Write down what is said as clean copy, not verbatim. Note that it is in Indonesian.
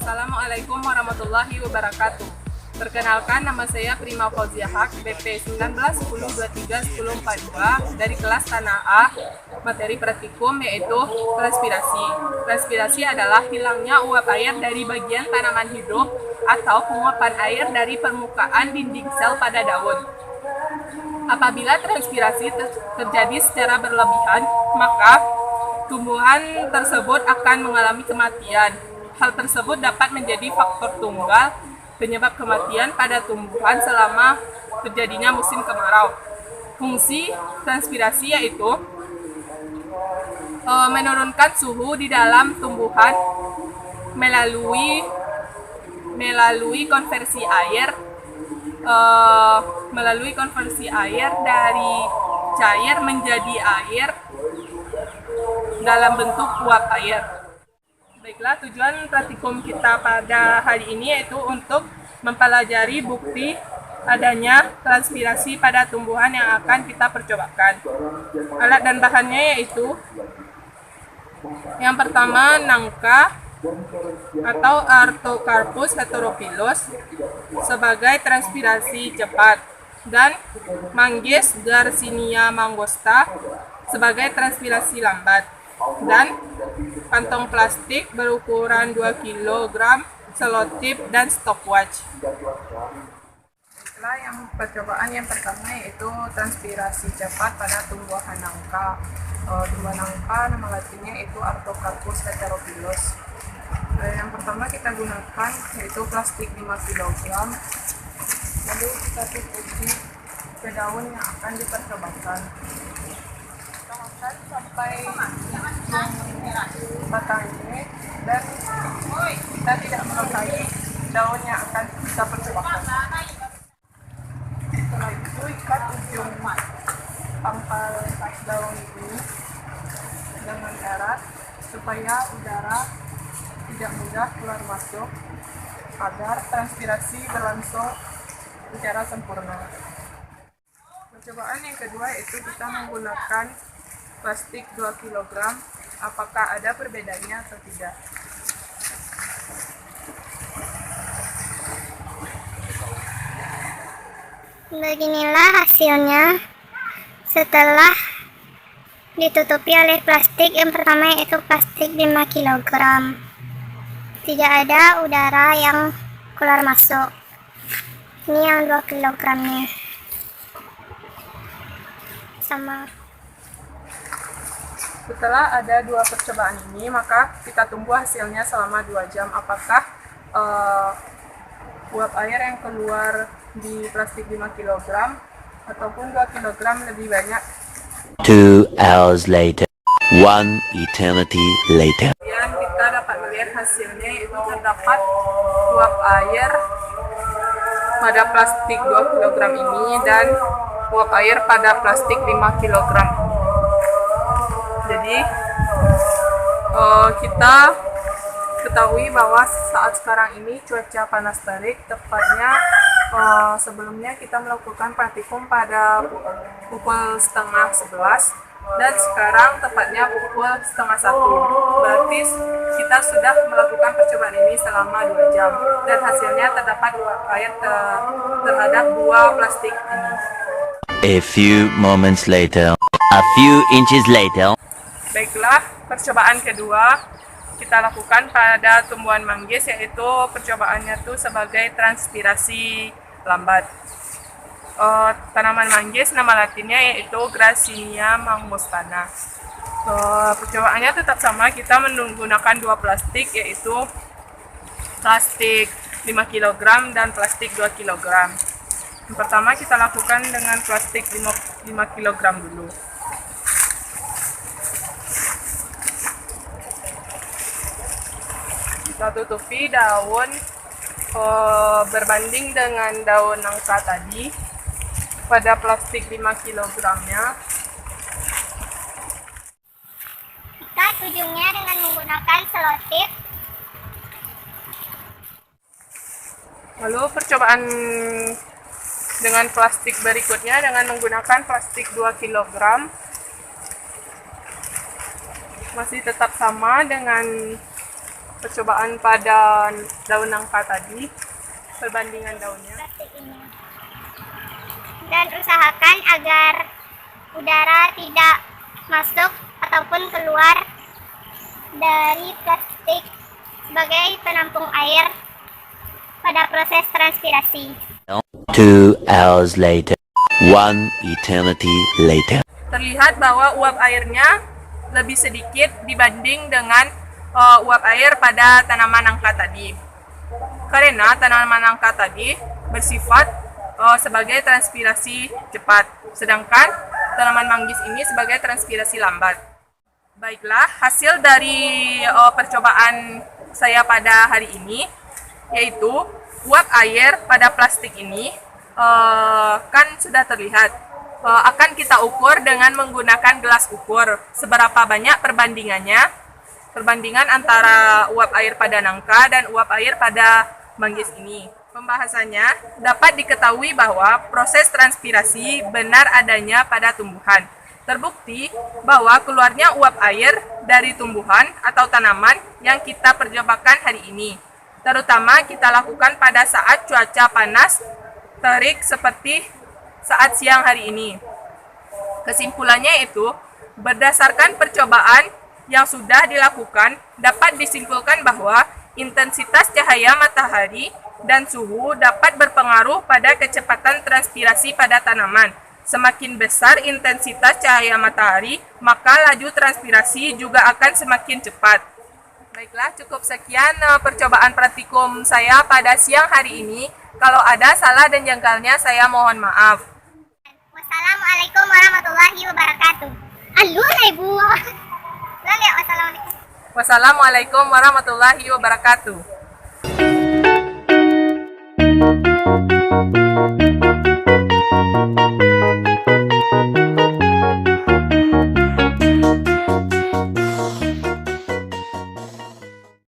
Assalamualaikum warahmatullahi wabarakatuh. Perkenalkan, nama saya Prima Fauzia Haq, BP 1910231042 dari kelas Tanah A. Materi praktikum yaitu transpirasi. Transpirasi adalah hilangnya uap air dari bagian tanaman hidup atau penguapan air dari permukaan dinding sel pada daun. Apabila transpirasi terjadi secara berlebihan, maka tumbuhan tersebut akan mengalami kematian. Hal tersebut dapat menjadi faktor tunggal penyebab kematian pada tumbuhan selama terjadinya musim kemarau. Fungsi transpirasi yaitu menurunkan suhu di dalam tumbuhan melalui konversi air dari cair menjadi air dalam bentuk uap air. Baiklah, tujuan praktikum kita pada hari ini yaitu untuk mempelajari bukti adanya transpirasi pada tumbuhan yang akan kita percobakan. Alat dan bahannya yaitu yang pertama nangka atau Artocarpus heterophyllus sebagai transpirasi cepat, dan Manggis Garcinia mangosta sebagai transpirasi lambat, dan kantong plastik berukuran 2 kg, selotip, dan stopwatch. Setelah percobaan yang pertama yaitu transpirasi cepat pada tumbuhan nangka. Tumbuhan nangka nama latinnya itu Artocarpus heterophyllus. Yang pertama kita gunakan yaitu plastik 5 kg. Lalu kita tutupi ke daun yang akan dipercobakan. Kita makan sampai batang ini, dan kita tidak melukai daun yang akan kita percobakan. Setelah itu ikat ujung pangkal daun ini dengan erat supaya udara tidak mudah keluar masuk agar transpirasi berlangsung secara sempurna. Percobaan yang kedua yaitu kita menggunakan plastik 2 kg. Apakah ada perbedaannya atau tidak? Beginilah hasilnya setelah ditutupi oleh plastik yang pertama, yaitu plastik 5 kg. Tidak ada udara yang keluar masuk. Ini yang 2 kg nya sama. Setelah ada dua percobaan ini, maka kita tunggu hasilnya selama 2 jam. Apakah uap air yang keluar di plastik 5 kg ataupun 2 kg lebih banyak. 2 hours later. 1 eternity later. Kemudian kita dapat melihat hasilnya, yaitu terdapat uap air pada plastik 2 kg ini dan uap air pada plastik 5 kg. Jadi kita ketahui bahwa saat sekarang ini cuaca panas terik, tepatnya sebelumnya kita melakukan praktikum pada pukul 10:30 dan sekarang tepatnya pukul 12:30. Berarti kita sudah melakukan percobaan ini selama 2 jam dan hasilnya terdapat uap air terhadap 2 plastik ini. A few moments later. A few inches later. Baiklah, percobaan kedua kita lakukan pada tumbuhan manggis, yaitu percobaannya tuh sebagai transpirasi lambat. Tanaman manggis nama latinnya yaitu Garcinia mangostana. Percobaannya tetap sama, kita menggunakan 2 plastik, yaitu plastik 5 kg dan plastik 2 kg. Yang pertama kita lakukan dengan plastik 5 kg dulu. Kita tutupi daun berbanding dengan daun nangka tadi pada plastik 5 kg nya. Ikat ujungnya dengan menggunakan selotip. Lalu percobaan dengan plastik berikutnya dengan menggunakan plastik 2 kg. Masih tetap sama dengan percobaan pada daun nangka tadi, perbandingan daunnya. Plastik ini. Dan usahakan agar udara tidak masuk ataupun keluar dari plastik sebagai penampung air pada proses transpirasi. 2 hours later. 1 eternity later. Terlihat bahwa uap airnya lebih sedikit dibanding dengan uap air pada tanaman nangka tadi. Karena tanaman nangka tadi bersifat sebagai transpirasi cepat, sedangkan tanaman manggis ini sebagai transpirasi lambat. Baiklah, hasil dari percobaan saya pada hari ini, yaitu uap air pada plastik ini kan sudah terlihat. Akan kita ukur dengan menggunakan gelas ukur seberapa banyak perbandingan antara uap air pada nangka dan uap air pada manggis ini. Pembahasannya dapat diketahui bahwa proses transpirasi benar adanya pada tumbuhan. Terbukti bahwa keluarnya uap air dari tumbuhan atau tanaman yang kita percobakan hari ini. Terutama kita lakukan pada saat cuaca panas terik seperti saat siang hari ini. Kesimpulannya itu, berdasarkan percobaan yang sudah dilakukan, dapat disimpulkan bahwa intensitas cahaya matahari dan suhu dapat berpengaruh pada kecepatan transpirasi pada tanaman. Semakin besar intensitas cahaya matahari, maka laju transpirasi juga akan semakin cepat. Baiklah, cukup sekian percobaan praktikum saya pada siang hari ini. Kalau ada salah dan janggalnya, saya mohon maaf. Wassalamualaikum warahmatullahi wabarakatuh. Alhamdulillah Ibu. Wassalamualaikum. Wassalamualaikum warahmatullahi wabarakatuh.